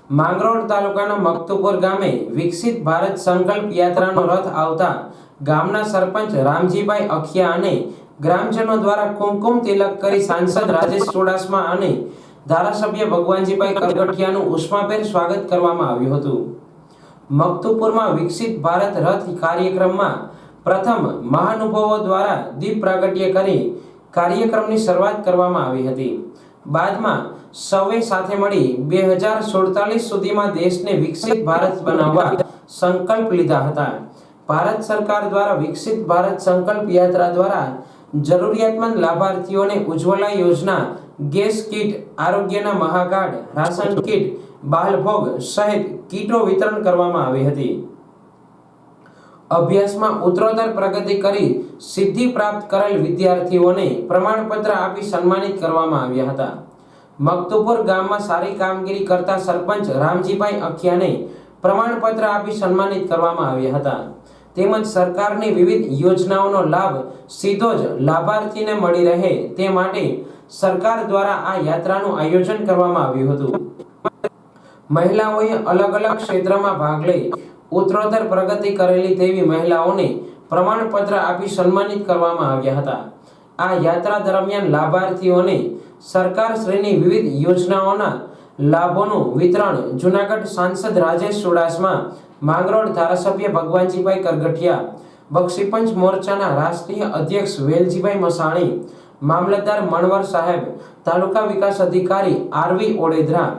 માંગરોળ તાલુકાના મકતુપુર ગામે વિકસિત ભારત સંકલ્પ યાત્રાનો રથ આવતા ગામના સરપંચ રામજીભાઈ અખિયા અને ગ્રામજનો દ્વારા કુમકુમ તિલક કરી સાંસદ રાજેશ ચુડાસમા અને ધારાસભ્ય ભગવાનજીભાઈ કરગઠિયાનું ઉષ્માભેર સ્વાગત કરવામાં આવ્યું હતું। મકતુપુરમાં વિકસિત ભારત રથ કાર્યક્રમમાં પ્રથમ મહાનુભાવો દ્વારા દીપ પ્રાગટ્ય કરી કાર્યક્રમની શરૂઆત કરવામાં આવી હતી। બાદમાં સૌએ સાથે મળી 2047 સુધીમાં દેશને વિકસિત ભારત બનાવવા સંકલ્પ લીધા હતા। ભારત સરકાર દ્વારા વિકસિત ભારત સંકલ્પ યાત્રા દ્વારા જરૂરિયાતમંદ લાભાર્થીઓને ઉજ્જવલા યોજના, ગેસ કીટ, આરોગ્યના મહાકાર્ડ, રાશન કીટ, બાલભોગ સહિત કીટો વિતરણ કરવામાં આવી હતી। અભ્યાસમાં ઉત્તરોત્તર પ્રગતિ કરી સિદ્ધિ પ્રાપ્ત કરેલ વિદ્યાર્થીઓને પ્રમાણપત્ર આપી સન્માનિત કરવામાં આવ્યા હતા। મકતુપુર ગામમાં સારી કામગીરી કરતા સરપંચ રામજીભાઈ અખિયાને પ્રમાણપત્ર આપી સન્માનિત કરવામાં આવ્યા હતા। તેમજ સરકારની વિવિધ યોજનાઓનો લાભ સીધો જ લાભાર્થીને મળી રહે તે માટે સરકાર દ્વારા આ યાત્રાનું આયોજન કરવામાં આવ્યું હતું। મહિલાઓએ અલગ અલગ ક્ષેત્રમાં ભાગ લઈ ઉત્તરોત્તર પ્રગતિ કરેલી તેવી મહિલાઓને પ્રમાણપત્ર આપી સન્માનિત કરવામાં આવ્યા હતા। આ યાત્રા દરમિયાન લાભાર્થીઓને સરકારશ્રીની વિવિધ યોજનાઓના લાભોનું વિતરણ જૂનાગઢ સાંસદ રાજેશ ચુડાસમા, માંગરોળ ધારાસભ્ય ભગવાનજીભાઈ કરગઠિયા, બક્ષીપંચ મોરચાના રાષ્ટ્રીય અધ્યક્ષ વેલજીભાઈ મસાણી, મામલતદાર મણવર સાહેબ, તાલુકા વિકાસ અધિકારી આરવી ઓડેદરા,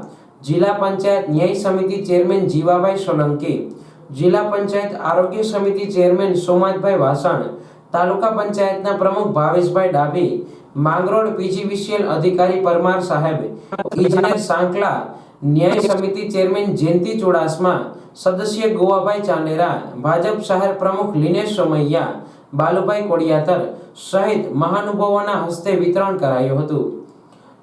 જિલ્લા પંચાયત ન્યાય સમિતિ ચેરમેન જીવાભાઈ સોલંકી, જિલ્લા પંચાયત આરોગ્ય સમિતિ ચેરમેન સોમાજભાઈ વાસણ, તાલુકા પંચાયતના પ્રમુખ ભાવેશભાઈ ડાભી, માંગરોળ પીજીવીસીએલ અધિકારી પરમાર સાહેબ, ઇજનેર સાંકલા, ન્યાય સમિતિ ચેરમેન જયંતિ ચુડાસમા, સદસ્ય ગોવાભાઈ ચાંદેરા, ભાજપ શહેર પ્રમુખ લીનેશ સોમૈયા, બાલુભાઈ કોડિયાતર સહિત મહાનુભાવોના હસ્તે વિતરણ કરાયું હતું।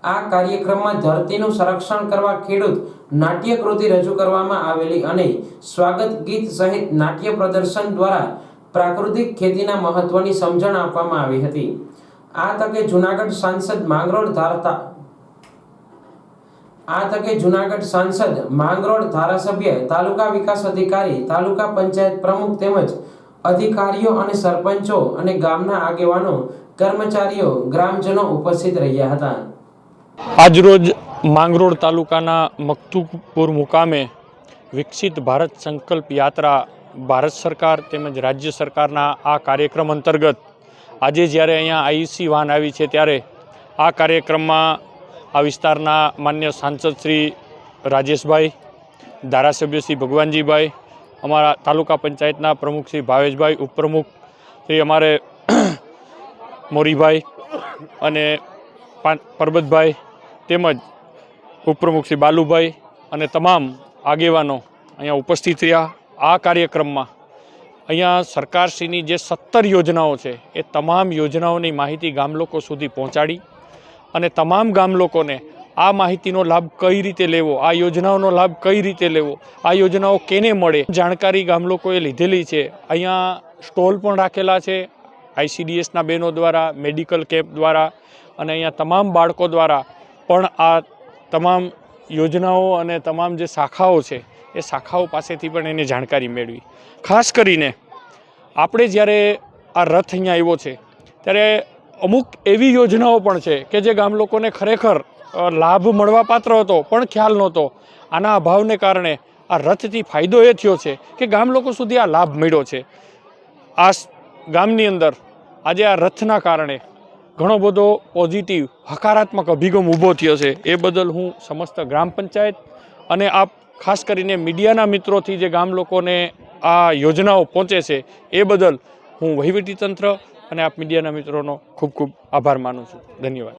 આ કાર્યક્રમમાં ધરતીનું સંરક્ષણ કરવા ખેડૂત નાટ્યકૃતિ રજૂ કરવામાં આવેલી અને સ્વાગત ગીત સહિત નાટ્ય પ્રદર્શન દ્વારા પ્રાકૃતિક ખેતીના મહત્વની સમજણ આપવામાં આવી હતી। આ તકે જૂનાગઢ સાંસદ માંગરોળ ધારાસભ્ય, તાલુકા વિકાસ અધિકારી, તાલુકા પંચાયત પ્રમુખ તેમજ અધિકારીઓ અને સરપંચો અને ગામના આગેવાનો, કર્મચારીઓ, ગ્રામજનો ઉપસ્થિત રહ્યા હતા। આજરોજ માંગરોળ તાલુકાના મકતુપુર મુકામે વિકસિત ભારત સંકલ્પ યાત્રા ભારત સરકાર તેમજ રાજ્ય સરકારના આ કાર્યક્રમ અંતર્ગત આજે જ્યારે અહીંયા આઈસી વાન આવી છે ત્યારે આ કાર્યક્રમમાં આ વિસ્તારના માન્ય સાંસદ શ્રી રાજેશભાઈ, ધારાસભ્ય શ્રી ભગવાનજીભાઈ, અમારા તાલુકા પંચાયતના પ્રમુખ શ્રી ભાવેશભાઈ, ઉપપ્રમુખ શ્રી અમારે મોરીભાઈ અને પરબતભાઈ તેમજ ઉપપ્રમુખ શ્રી બાલુભાઈ અને તમામ આગેવાનો અહીંયા ઉપસ્થિત રહ્યા। આ કાર્યક્રમમાં અહીંયા સરકારશ્રીની જે 17 યોજનાઓ છે એ તમામ યોજનાઓની માહિતી ગામ લોકો સુધી પહોંચાડી અને તમામ ગામ લોકોને આ માહિતીનો લાભ કઈ રીતે લેવો, આ યોજનાઓનો લાભ કઈ રીતે લેવો, આ યોજનાઓ કેને મળે જાણકારી ગામ લોકોએ લીધેલી છે। અહીંયા સ્ટોલ પણ રાખેલા છે આઈસીડીએસના બહેનો દ્વારા, મેડિકલ કેમ્પ દ્વારા અને અહીંયા તમામ બાળકો દ્વારા પણ આ તમામ યોજનાઓ અને તમામ જે શાખાઓ છે એ શાખાઓ પાસેથી પણ એને જાણકારી મેળવી। ખાસ કરીને આપણે જ્યારે આ રથ અહીંયા આવ્યો છે ત્યારે અમુક એવી યોજનાઓ પણ છે કે જે ગામ લોકોને ખરેખર લાભ મળવાપાત્ર હતો પણ ખ્યાલ નહોતો। આના અભાવને કારણે આ રથથી ફાયદો એ થયો છે કે ગામ લોકો સુધી આ લાભ મળ્યો છે। આ ગામની અંદર આજે આ રથના કારણે ઘણો બધો પોઝિટિવ હકારાત્મક અભિગમ ઊભો થયો છે। એ બદલ હું સમસ્ત ગ્રામ પંચાયત અને આપ ખાસ કરીને મીડિયાના મિત્રોથી જે ગામ લોકોને આ યોજનાઓ પહોંચે છે એ બદલ હું વહીવટીતંત્ર અને આપ મીડિયાના મિત્રોનો ખૂબ ખૂબ આભાર માનું છું। ધન્યવાદ।